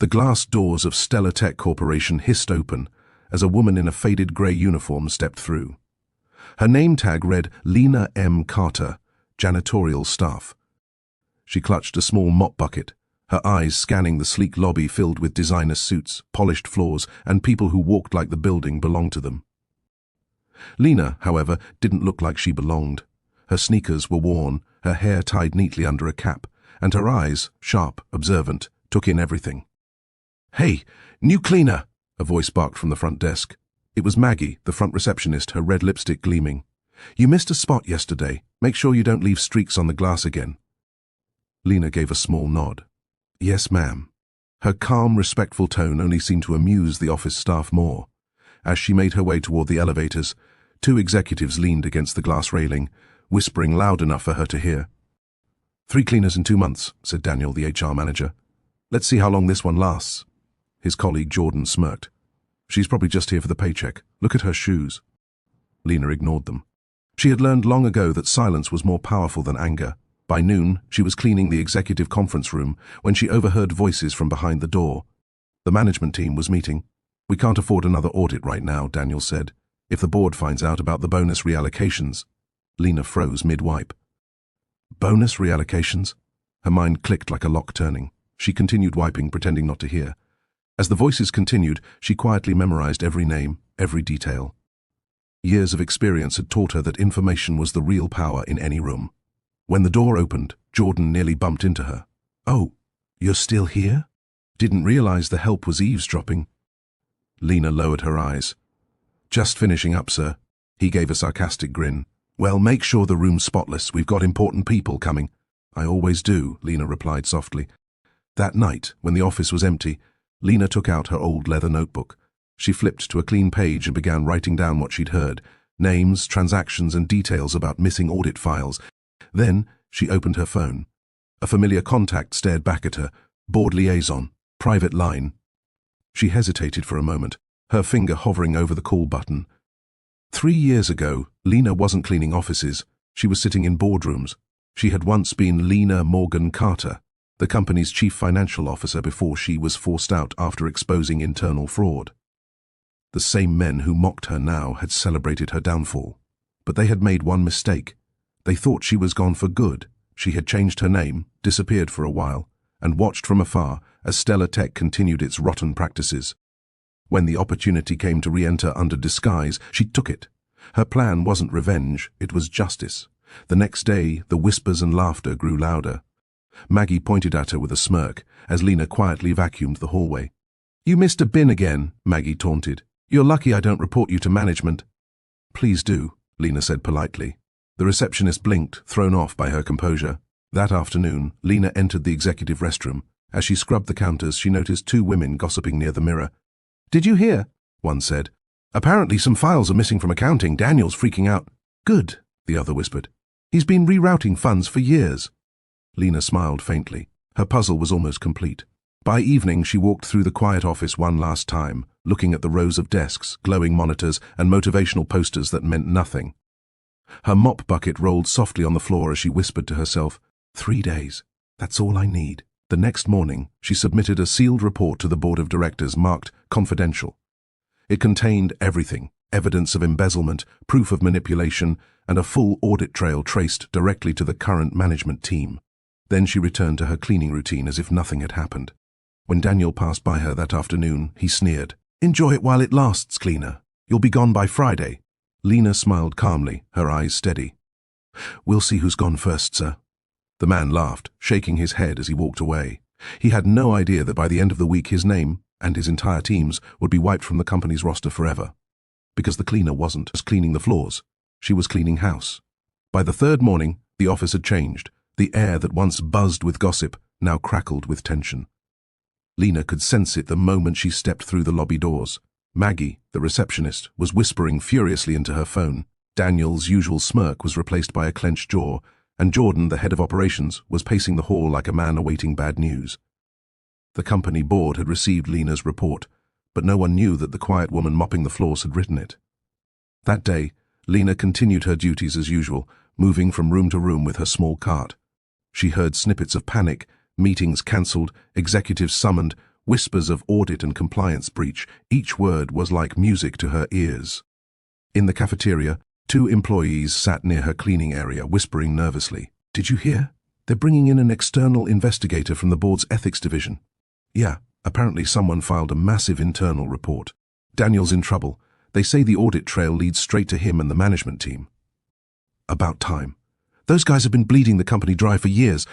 The glass doors of Stellar Tech Corporation hissed open as a woman in a faded grey uniform stepped through. Her name tag read Lena M. Carter, janitorial staff. She clutched a small mop bucket, her eyes scanning the sleek lobby filled with designer suits, polished floors, and people who walked like the building belonged to them. Lena, however, didn't look like she belonged. Her sneakers were worn, her hair tied neatly under a cap, and her eyes, sharp, observant, took in everything. "Hey, new cleaner!" a voice barked from the front desk. It was Maggie, the front receptionist, her red lipstick gleaming. "You missed a spot yesterday. Make sure you don't leave streaks on the glass again." Lena gave a small nod. "Yes, ma'am." Her calm, respectful tone only seemed to amuse the office staff more. As she made her way toward the elevators, two executives leaned against the glass railing, whispering loud enough for her to hear. "3 cleaners in 2 months," said Daniel, the HR manager. "Let's see how long this one lasts." His colleague Jordan smirked. "She's probably just here for the paycheck. Look at her shoes." Lena ignored them. She had learned long ago that silence was more powerful than anger. By noon, she was cleaning the executive conference room when she overheard voices from behind the door. The management team was meeting. "We can't afford another audit right now," Daniel said. "If the board finds out about the bonus reallocations." Lena froze mid-wipe. Bonus reallocations? Her mind clicked like a lock turning. She continued wiping, pretending not to hear. As the voices continued, she quietly memorized every name, every detail. Years of experience had taught her that information was the real power in any room. When the door opened, Jordan nearly bumped into her. "Oh, you're still here?" "Didn't realize the help was eavesdropping." Lena lowered her eyes. "Just finishing up, sir." He gave a sarcastic grin. "Well, make sure the room's spotless. We've got important people coming." "I always do," Lena replied softly. That night, when the office was empty, Lena took out her old leather notebook. She flipped to a clean page and began writing down what she'd heard, names, transactions, and details about missing audit files. Then she opened her phone. A familiar contact stared back at her. "Board liaison, private line." She hesitated for a moment, her finger hovering over the call button. 3 years ago, Lena wasn't cleaning offices. She was sitting in boardrooms. She had once been Lena Morgan Carter, the company's chief financial officer before she was forced out after exposing internal fraud. The same men who mocked her now had celebrated her downfall. But they had made one mistake. They thought she was gone for good. She had changed her name, disappeared for a while, and watched from afar as Stellar Tech continued its rotten practices. When the opportunity came to re-enter under disguise, she took it. Her plan wasn't revenge, it was justice. The next day, the whispers and laughter grew louder. Maggie pointed at her with a smirk as Lena quietly vacuumed the hallway. "You missed a bin again," Maggie taunted. "You're lucky I don't report you to management." "Please do," Lena said politely. The receptionist blinked, thrown off by her composure. That afternoon, Lena entered the executive restroom. As she scrubbed the counters, she noticed 2 women gossiping near the mirror. "Did you hear?" one said. "Apparently some files are missing from accounting. Daniel's freaking out." "Good," the other whispered. "He's been rerouting funds for years." Lena smiled faintly. Her puzzle was almost complete. By evening, she walked through the quiet office one last time, looking at the rows of desks, glowing monitors, and motivational posters that meant nothing. Her mop bucket rolled softly on the floor as she whispered to herself, 3 days. That's all I need. The next morning, she submitted a sealed report to the board of directors marked confidential. It contained everything: evidence of embezzlement, proof of manipulation, and a full audit trail traced directly to the current management team. Then she returned to her cleaning routine as if nothing had happened. When Daniel passed by her that afternoon, he sneered. "Enjoy it while it lasts, cleaner. You'll be gone by Friday." Lena smiled calmly, her eyes steady. "We'll see who's gone first, sir." The man laughed, shaking his head as he walked away. He had no idea that by the end of the week his name, and his entire team's, would be wiped from the company's roster forever. Because the cleaner wasn't just cleaning the floors, she was cleaning house. By the 3rd morning, the office had changed. The air that once buzzed with gossip now crackled with tension. Lena could sense it the moment she stepped through the lobby doors. Maggie, the receptionist, was whispering furiously into her phone. Daniel's usual smirk was replaced by a clenched jaw, and Jordan, the head of operations, was pacing the hall like a man awaiting bad news. The company board had received Lena's report, but no one knew that the quiet woman mopping the floors had written it. That day, Lena continued her duties as usual, moving from room to room with her small cart. She heard snippets of panic, meetings cancelled, executives summoned, whispers of audit and compliance breach. Each word was like music to her ears. In the cafeteria, 2 employees sat near her cleaning area, whispering nervously. "Did you hear? They're bringing in an external investigator from the board's ethics division." "Yeah, apparently someone filed a massive internal report. Daniel's in trouble. They say the audit trail leads straight to him and the management team." "About time. Those guys have been bleeding the company dry for years."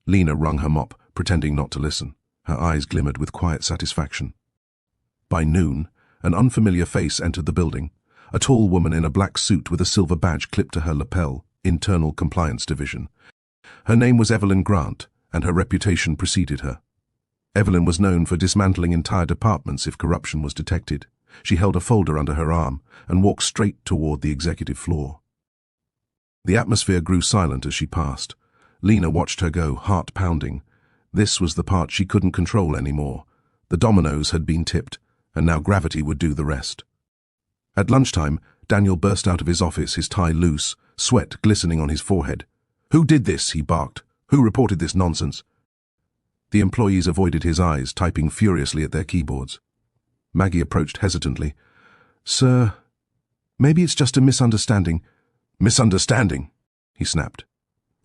Lena wrung her mop, pretending not to listen. Her eyes glimmered with quiet satisfaction. By noon, an unfamiliar face entered the building. A tall woman in a black suit with a silver badge clipped to her lapel, Internal Compliance Division. Her name was Evelyn Grant, and her reputation preceded her. Evelyn was known for dismantling entire departments if corruption was detected. She held a folder under her arm and walked straight toward the executive floor. The atmosphere grew silent as she passed. Lena watched her go, heart pounding. This was the part she couldn't control anymore. The dominoes had been tipped, and now gravity would do the rest. At lunchtime, Daniel burst out of his office, his tie loose, sweat glistening on his forehead. "Who did this?" he barked. "Who reported this nonsense?" The employees avoided his eyes, typing furiously at their keyboards. Maggie approached hesitantly. "Sir, maybe it's just a misunderstanding." "Misunderstanding?" he snapped.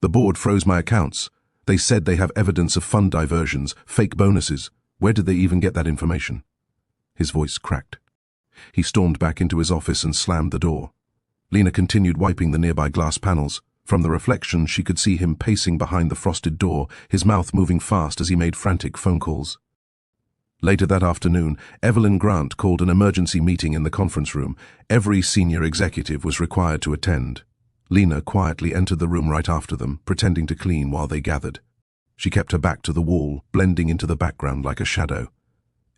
"The board froze my accounts. They said they have evidence of fund diversions, fake bonuses. Where did they even get that information?" His voice cracked. He stormed back into his office and slammed the door. Lena continued wiping the nearby glass panels. From the reflection, she could see him pacing behind the frosted door, his mouth moving fast as he made frantic phone calls. Later that afternoon, Evelyn Grant called an emergency meeting in the conference room. Every senior executive was required to attend. Lena quietly entered the room right after them, pretending to clean while they gathered. She kept her back to the wall, blending into the background like a shadow.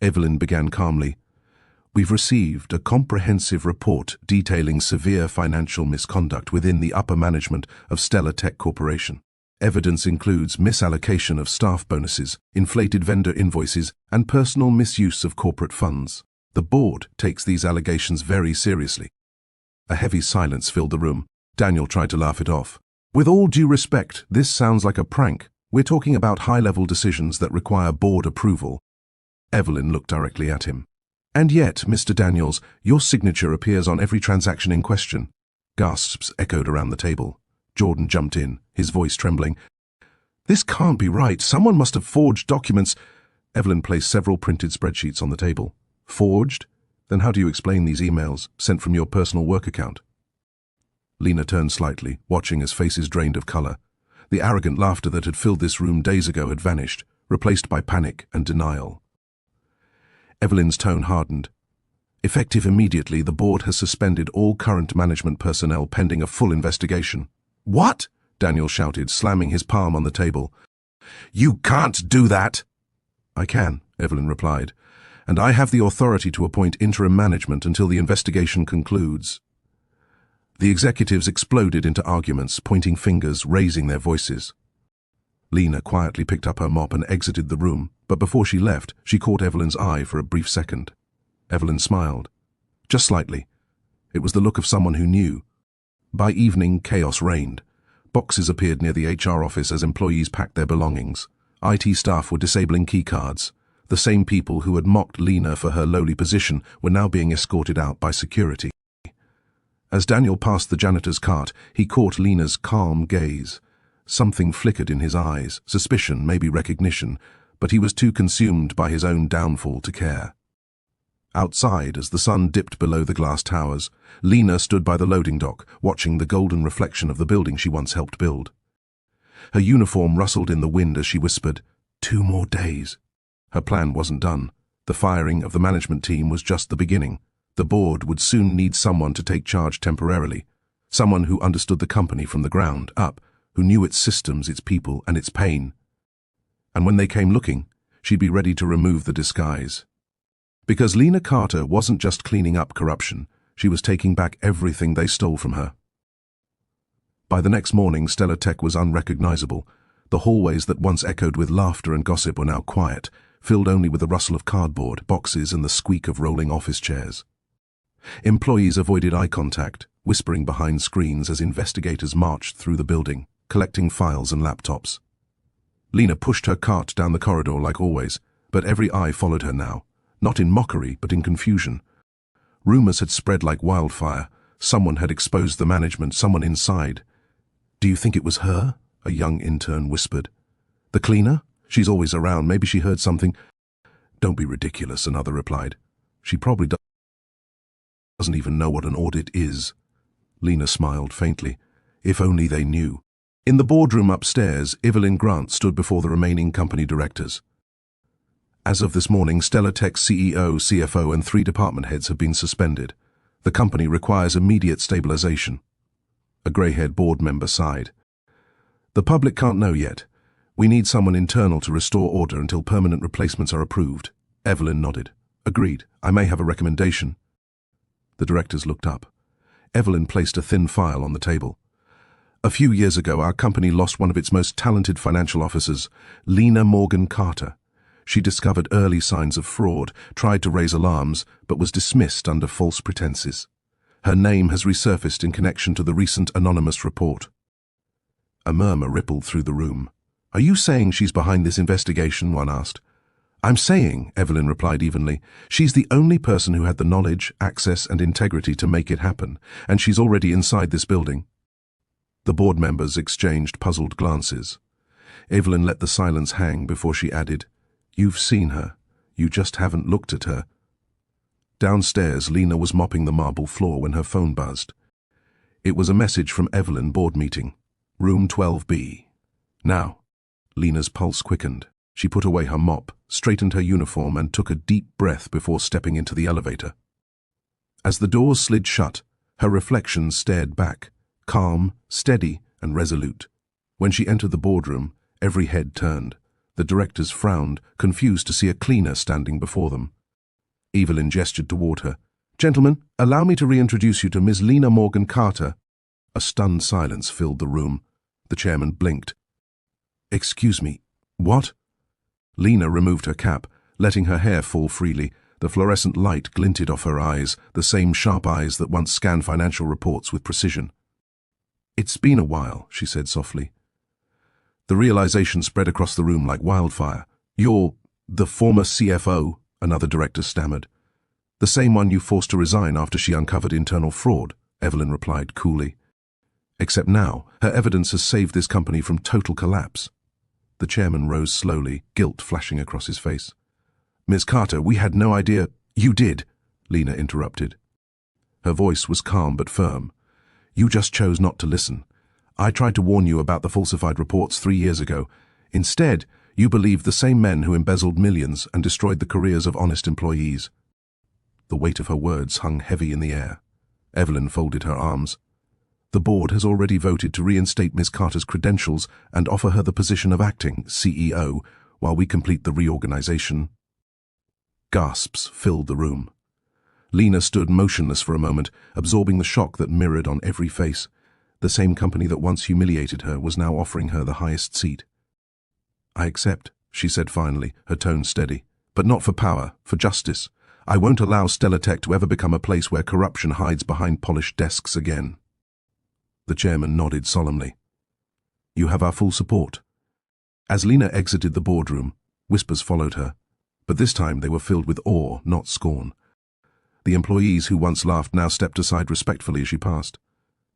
Evelyn began calmly. "We've received a comprehensive report detailing severe financial misconduct within the upper management of Stellar Tech Corporation. Evidence includes misallocation of staff bonuses, inflated vendor invoices, and personal misuse of corporate funds. The board takes these allegations very seriously." A heavy silence filled the room. Daniel tried to laugh it off. "With all due respect, this sounds like a prank. We're talking about high-level decisions that require board approval." Evelyn looked directly at him. "And yet, Mr. Daniels, your signature appears on every transaction in question." Gasps echoed around the table. Jordan jumped in, his voice trembling. "This can't be right. Someone must have forged documents." Evelyn placed several printed spreadsheets on the table. "Forged? Then how do you explain these emails, sent from your personal work account?" Lena turned slightly, watching as faces drained of color. The arrogant laughter that had filled this room days ago had vanished, replaced by panic and denial. Evelyn's tone hardened. "Effective immediately, the board has suspended all current management personnel pending a full investigation." "What?" Daniel shouted, slamming his palm on the table. "You can't do that!" "I can," Evelyn replied, "and I have the authority to appoint interim management until the investigation concludes." The executives exploded into arguments, pointing fingers, raising their voices. Lena quietly picked up her mop and exited the room, but before she left, she caught Evelyn's eye for a brief second. Evelyn smiled. Just slightly. It was the look of someone who knew. By evening, chaos reigned. Boxes appeared near the HR office as employees packed their belongings. IT staff were disabling keycards. The same people who had mocked Lena for her lowly position were now being escorted out by security. As Daniel passed the janitor's cart, he caught Lena's calm gaze. Something flickered in his eyes, suspicion, maybe recognition, but he was too consumed by his own downfall to care. Outside, as the sun dipped below the glass towers, Lena stood by the loading dock, watching the golden reflection of the building she once helped build. Her uniform rustled in the wind as she whispered, 2 more days. Her plan wasn't done. The firing of the management team was just the beginning. The board would soon need someone to take charge temporarily, someone who understood the company from the ground up, who knew its systems, its people, and its pain. And when they came looking, she'd be ready to remove the disguise. Because Lena Carter wasn't just cleaning up corruption, she was taking back everything they stole from her. By the next morning, Stellar Tech was unrecognizable. The hallways that once echoed with laughter and gossip were now quiet, filled only with the rustle of cardboard, boxes, and the squeak of rolling office chairs. Employees avoided eye contact, whispering behind screens as investigators marched through the building, collecting files and laptops. Lena pushed her cart down the corridor like always, But every eye followed her now, not in mockery but in confusion. Rumors had spread like wildfire. Someone had exposed the management, someone inside. "Do you think it was her?" a young intern whispered. "The cleaner? She's always around. Maybe she heard something." "Don't be ridiculous," another replied. "She probably doesn't even know what an audit is." Lena smiled faintly. If only they knew. In the boardroom upstairs, Evelyn Grant stood before the remaining company directors. "As of this morning, Stellar Tech's CEO, CFO, and 3 department heads have been suspended. The company requires immediate stabilization." A grey-haired board member sighed. "The public can't know yet. We need someone internal to restore order until permanent replacements are approved." Evelyn nodded. "Agreed. I may have a recommendation." The directors looked up. Evelyn placed a thin file on the table. "A few years ago, our company lost one of its most talented financial officers, Lena Morgan Carter. She discovered early signs of fraud, tried to raise alarms, but was dismissed under false pretenses. Her name has resurfaced in connection to the recent anonymous report." A murmur rippled through the room. "Are you saying she's behind this investigation?" one asked. "I'm saying," Evelyn replied evenly, "she's the only person who had the knowledge, access, and integrity to make it happen, and she's already inside this building." The board members exchanged puzzled glances. Evelyn let the silence hang before she added, "You've seen her. You just haven't looked at her." Downstairs, Lena was mopping the marble floor when her phone buzzed. It was a message from Evelyn, board meeting. "Room 12B. Now." Lena's pulse quickened. She put away her mop, straightened her uniform, and took a deep breath before stepping into the elevator. As the doors slid shut, her reflection stared back, calm, steady, and resolute. When she entered the boardroom, every head turned. The directors frowned, confused to see a cleaner standing before them. Evelyn gestured toward her. "Gentlemen, allow me to reintroduce you to Ms. Lena Morgan Carter." A stunned silence filled the room. The chairman blinked. "Excuse me, what?" Lena removed her cap, letting her hair fall freely. The fluorescent light glinted off her eyes, the same sharp eyes that once scanned financial reports with precision. "It's been a while," she said softly. The realization spread across the room like wildfire. "You're the former CFO," another director stammered. "The same one you forced to resign after she uncovered internal fraud," Evelyn replied coolly. "Except now, her evidence has saved this company from total collapse." The chairman rose slowly, guilt flashing across his face. "Ms. Carter, we had no idea—" "You did," Lena interrupted. Her voice was calm but firm. "You just chose not to listen. I tried to warn you about the falsified reports 3 years ago. Instead, you believed the same men who embezzled millions and destroyed the careers of honest employees." The weight of her words hung heavy in the air. Evelyn folded her arms. "The board has already voted to reinstate Ms. Carter's credentials and offer her the position of acting CEO while we complete the reorganization." Gasps filled the room. Lena stood motionless for a moment, absorbing the shock that mirrored on every face. The same company that once humiliated her was now offering her the highest seat. "I accept," she said finally, her tone steady. "But not for power, for justice. I won't allow Stellar Tech to ever become a place where corruption hides behind polished desks again." The chairman nodded solemnly. "You have our full support." As Lena exited the boardroom, whispers followed her, but this time they were filled with awe, not scorn. The employees who once laughed now stepped aside respectfully as she passed.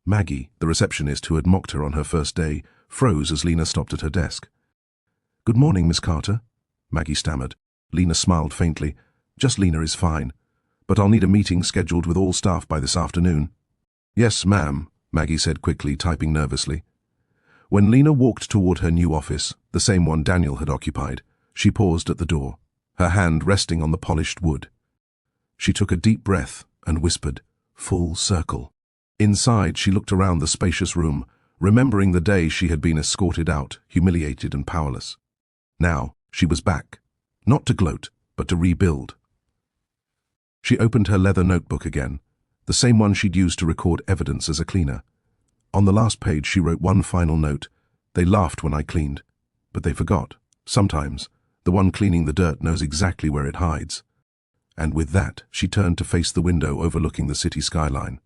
Maggie, the receptionist who had mocked her on her first day, froze as Lena stopped at her desk. "Good morning, Miss Carter," Maggie stammered. Lena smiled faintly. "Just Lena is fine, but I'll need a meeting scheduled with all staff by this afternoon." "Yes, ma'am," Maggie said quickly, typing nervously. When Lena walked toward her new office, the same one Daniel had occupied, she paused at the door, her hand resting on the polished wood. She took a deep breath and whispered, "Full circle." Inside, she looked around the spacious room, remembering the day she had been escorted out, humiliated and powerless. Now, she was back, not to gloat, but to rebuild. She opened her leather notebook again, the same one she'd used to record evidence as a cleaner. On the last page, she wrote one final note. "They laughed when I cleaned, but they forgot. Sometimes, the one cleaning the dirt knows exactly where it hides." And with that, she turned to face the window overlooking the city skyline.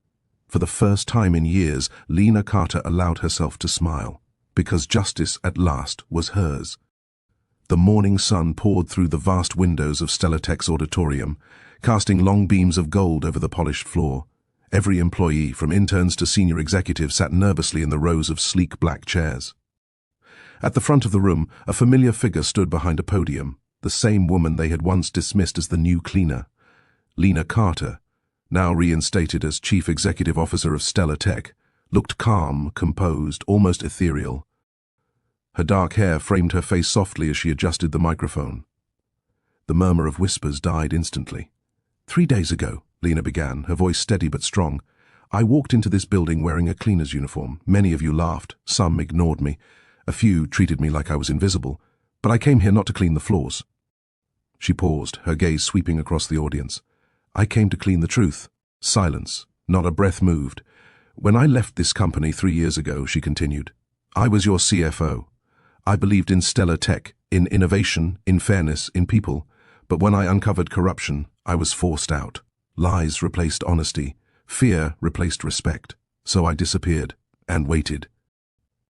For the first time in years, Lena Carter allowed herself to smile, because justice at last was hers. The morning sun poured through the vast windows of Stellatech's auditorium, casting long beams of gold over the polished floor. Every employee, from interns to senior executives, sat nervously in the rows of sleek black chairs. At the front of the room, a familiar figure stood behind a podium, the same woman they had once dismissed as the new cleaner. Lena Carter, now reinstated as Chief Executive Officer of Stellatech, looked calm, composed, almost ethereal. Her dark hair framed her face softly as she adjusted the microphone. The murmur of whispers died instantly. 3 days ago, Lena began, her voice steady but strong, I walked into this building wearing a cleaner's uniform. Many of you laughed, some ignored me. A few treated me like I was invisible, but I came here not to clean the floors. She paused, her gaze sweeping across the audience. I came to clean the truth. Silence. Not a breath moved. When I left this company 3 years ago, she continued, I was your CFO. I believed in Stellatech, in innovation, in fairness, in people, but when I uncovered corruption, I was forced out. Lies replaced honesty. Fear replaced respect. So I disappeared and waited.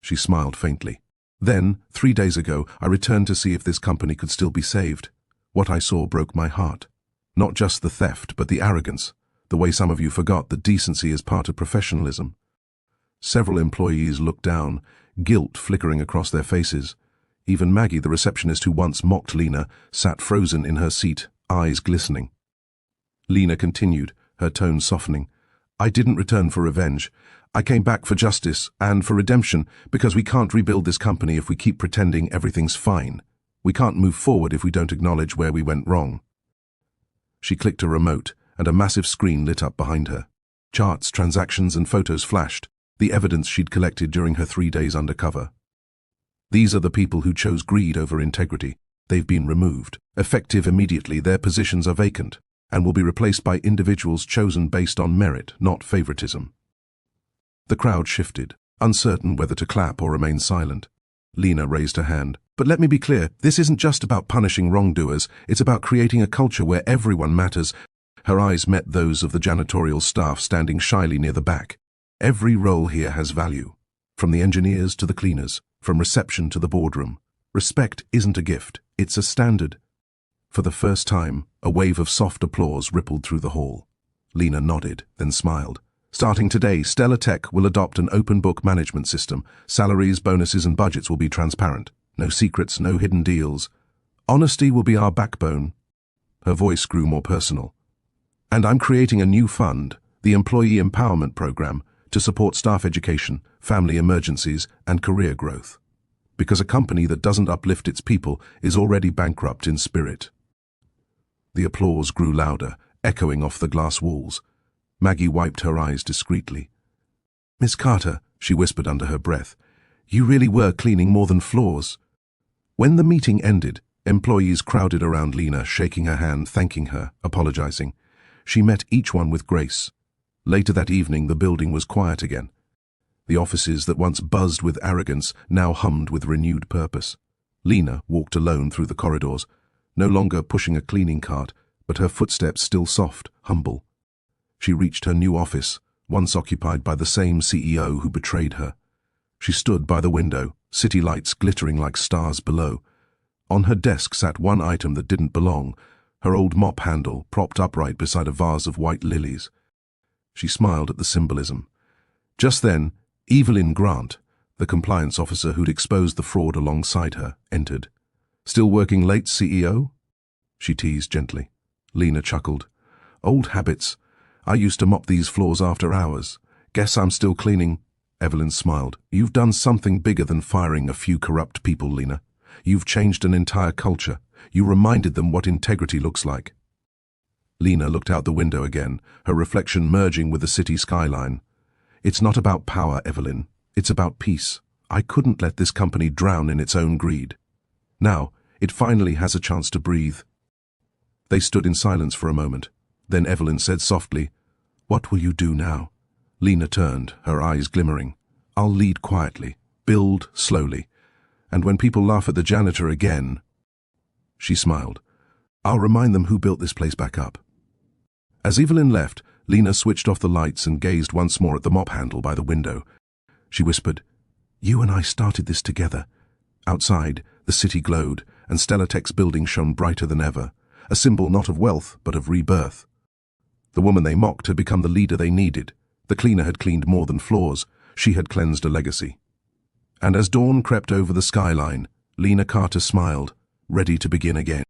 She smiled faintly. Then, 3 days ago, I returned to see if this company could still be saved. What I saw broke my heart. Not just the theft, but the arrogance. The way some of you forgot that decency is part of professionalism. Several employees looked down, guilt flickering across their faces. Even Maggie, the receptionist who once mocked Lena, sat frozen in her seat, eyes glistening. Lena continued, her tone softening. I didn't return for revenge. I came back for justice and for redemption, because we can't rebuild this company if we keep pretending everything's fine. We can't move forward if we don't acknowledge where we went wrong. She clicked a remote, and a massive screen lit up behind her. Charts, transactions, and photos flashed, the evidence she'd collected during her 3 days undercover. These are the people who chose greed over integrity. They've been removed. Effective immediately, their positions are vacant, and will be replaced by individuals chosen based on merit, not favoritism. The crowd shifted, uncertain whether to clap or remain silent. Lena raised her hand. But let me be clear, this isn't just about punishing wrongdoers, it's about creating a culture where everyone matters. Her eyes met those of the janitorial staff standing shyly near the back. Every role here has value, from the engineers to the cleaners, from reception to the boardroom. Respect isn't a gift, it's a standard. For the first time, a wave of soft applause rippled through the hall. Lena nodded, then smiled. Starting today, Stellatech will adopt an open-book management system. Salaries, bonuses, and budgets will be transparent. No secrets, no hidden deals. Honesty will be our backbone. Her voice grew more personal. And I'm creating a new fund, the Employee Empowerment Program, to support staff education, family emergencies, and career growth. Because a company that doesn't uplift its people is already bankrupt in spirit. The applause grew louder, echoing off the glass walls. Maggie wiped her eyes discreetly. Miss Carter, she whispered under her breath, you really were cleaning more than floors. When the meeting ended, employees crowded around Lena, shaking her hand, thanking her, apologizing. She met each one with grace. Later that evening, the building was quiet again. The offices that once buzzed with arrogance now hummed with renewed purpose. Lena walked alone through the corridors, no longer pushing a cleaning cart, but her footsteps still soft, humble. She reached her new office, once occupied by the same CEO who betrayed her. She stood by the window, city lights glittering like stars below. On her desk sat one item that didn't belong, her old mop handle propped upright beside a vase of white lilies. She smiled at the symbolism. Just then, Evelyn Grant, the compliance officer who'd exposed the fraud alongside her, entered. Still working late, CEO? She teased gently. Lena chuckled. Old habits. I used to mop these floors after hours. Guess I'm still cleaning. Evelyn smiled. You've done something bigger than firing a few corrupt people, Lena. You've changed an entire culture. You reminded them what integrity looks like. Lena looked out the window again, her reflection merging with the city skyline. It's not about power, Evelyn. It's about peace. I couldn't let this company drown in its own greed. Now, it finally has a chance to breathe. They stood in silence for a moment. Then Evelyn said softly, What will you do now? Lena turned, her eyes glimmering. I'll lead quietly, build slowly. And when people laugh at the janitor again, she smiled, I'll remind them who built this place back up. As Evelyn left, Lena switched off the lights and gazed once more at the mop handle by the window. She whispered, You and I started this together. Outside, the city glowed, and Stellatech's building shone brighter than ever, a symbol not of wealth but of rebirth. The woman they mocked had become the leader they needed. The cleaner had cleaned more than floors, she had cleansed a legacy. And as dawn crept over the skyline, Lena Carter smiled, ready to begin again.